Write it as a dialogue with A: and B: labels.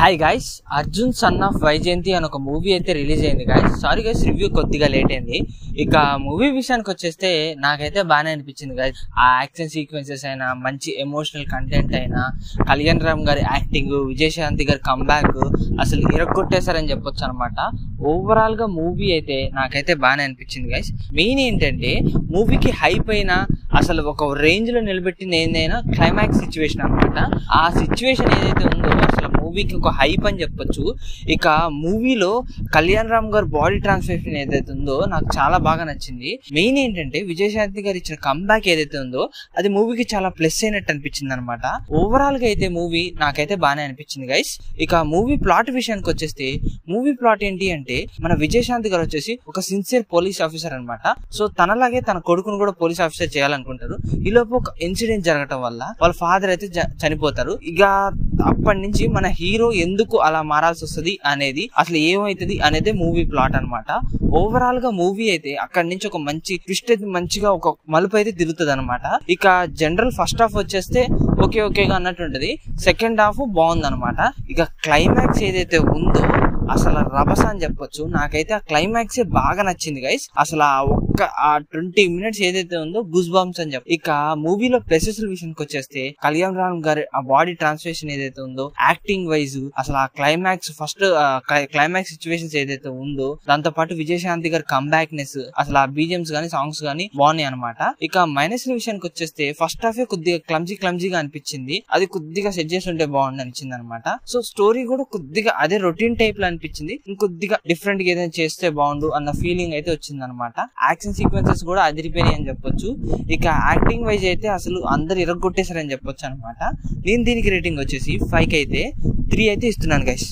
A: Hi guys, Arjun son of Vyjayanthi అని ఒక movie అయితే రిలీజ్ అయింది గైస్. సారీ గైస్, రివ్యూ కొద్దిగా లేట్ అయింది. ఇక మూవీ విషయానికి వచ్చేస్తే నాకైతే బాగానే అనిపించింది గైస్. ఆ యాక్షన్ సీక్వెన్సెస్ అయినా, మంచి ఎమోషనల్ కంటెంట్ అయినా, కళ్యాణ్ రామ్ గారి యాక్టింగ్, విజయశాంతి గారి కంబ్యాక్ అసలు ఇరగొట్టేశారని చెప్పొచ్చు అనమాట. ఓవరాల్ గా మూవీ అయితే నాకైతే బాగానే అనిపించింది గైస్. మెయిన్ ఏంటంటే మూవీకి హైప్ అయినా అసలు ఒక రేంజ్ లో నిలబెట్టింది ఏందైనా క్లైమాక్స్ సిచ్యువేషన్ అనమాట. ఆ సిచ్యువేషన్ ఏదైతే ఉందో అసలు మూవీకి ఒక హైప్ అని చెప్పొచ్చు. ఇక మూవీలో కళ్యాణ్ రామ్ గారు బాడీ ట్రాన్స్ఫర్మేషన్ ఏదైతే ఉందో నాకు చాలా బాగా నచ్చింది. మెయిన్ ఏంటంటే విజయశాంతి గారు ఇచ్చిన కంబ్యాక్ ఏదైతే ఉందో అది మూవీకి చాలా ప్లస్ అయినట్టు అనిపించింది అనమాట. ఓవరాల్ గా అయితే మూవీ నాకైతే బాగానే అనిపించింది గైస్. ఇక మూవీ ప్లాట్ విషయానికి వచ్చేస్తే మూవీ ప్లాట్ ఏంటి అంటే మన విజయశాంతి గారు వచ్చేసి ఒక సిన్సియర్ పోలీస్ ఆఫీసర్ అనమాట. సో తనలాగే తన కొడుకును కూడా పోలీస్ ఆఫీసర్ చేయాలనుకుంటారు. ఈలోపు ఒక ఇన్సిడెంట్ జరగటం వల్ల వాళ్ళ ఫాదర్ అయితే చనిపోతారు. ఇక అప్పటి నుంచి మన హీరో ఎందుకు అలా మారాల్సి వస్తుంది అనేది, అసలు ఏమైతుంది అనేది మూవీ ప్లాట్ అనమాట. ఓవరాల్ గా మూవీ అయితే అక్కడి నుంచి ఒక మంచి ట్విస్ట్ అయితే మంచిగా ఒక మలుపు అయితే తిరుగుతుంది అనమాట. ఇక జనరల్ ఫస్ట్ హాఫ్ వచ్చేస్తే ఓకేగా అన్నట్టు ఉంటది. సెకండ్ హాఫ్ బాగుంది అనమాట. ఇక క్లైమాక్స్ ఏదైతే ఉందో అసలు రభస అని చెప్పొచ్చు. నాకైతే ఆ క్లైమాక్స్ బాగా నచ్చింది గైస్. అసలు ఆ 20 minutes ఏదైతే ఉందో గుస్ బంప్స్ అని చెప్పి. ఇక మూవీలో ప్లసెస్ విషయానికి వచ్చేస్తే కళ్యాణ్ రామ్ గారి ఆ బాడీ ట్రాన్స్ఫర్మేషన్ ఏదైతే ఉందో, యాక్టింగ్ వైజ్ అసలు ఆ క్లైమాక్స్ ఫస్ట్ క్లైమాక్స్ సిచ్యువేషన్స్ ఏదైతే ఉందో, దాంతో పాటు విజయశాంతి గారి కంబ్యాక్నెస్, అసలు ఆ బీజిఎమ్స్ గానీ సాంగ్స్ గానీ బాగున్నాయి అనమాట. ఇక మైనస్ విషయానికి వచ్చేస్తే ఫస్ట్ హాఫ్ కొద్దిగా క్లమ్జీగా అనిపించింది. అది కొద్దిగా సెట్ చేసి ఉంటే బాగుంది అనిపించింది అనమాట. సో స్టోరీ కూడా కొద్దిగా అదే రొటీన్ టైప్ లో అనిపించింది. ఇంకొద్దిగా డిఫరెంట్ గా ఏదైనా చేస్తే బాగుండు అన్న ఫీలింగ్ అయితే వచ్చింది అనమాట. యాక్షన్ సీక్వెన్సెస్ కూడా అదిరిపోయినాయి అని చెప్పొచ్చు. ఇక యాక్టింగ్ వైజ్ అయితే అసలు అందరు ఇరగొట్టేశారని చెప్పొచ్చు అనమాట. నేను దీనికి రేటింగ్ వచ్చేసి 5 అయితే 3 అయితే ఇస్తున్నాను గైస్.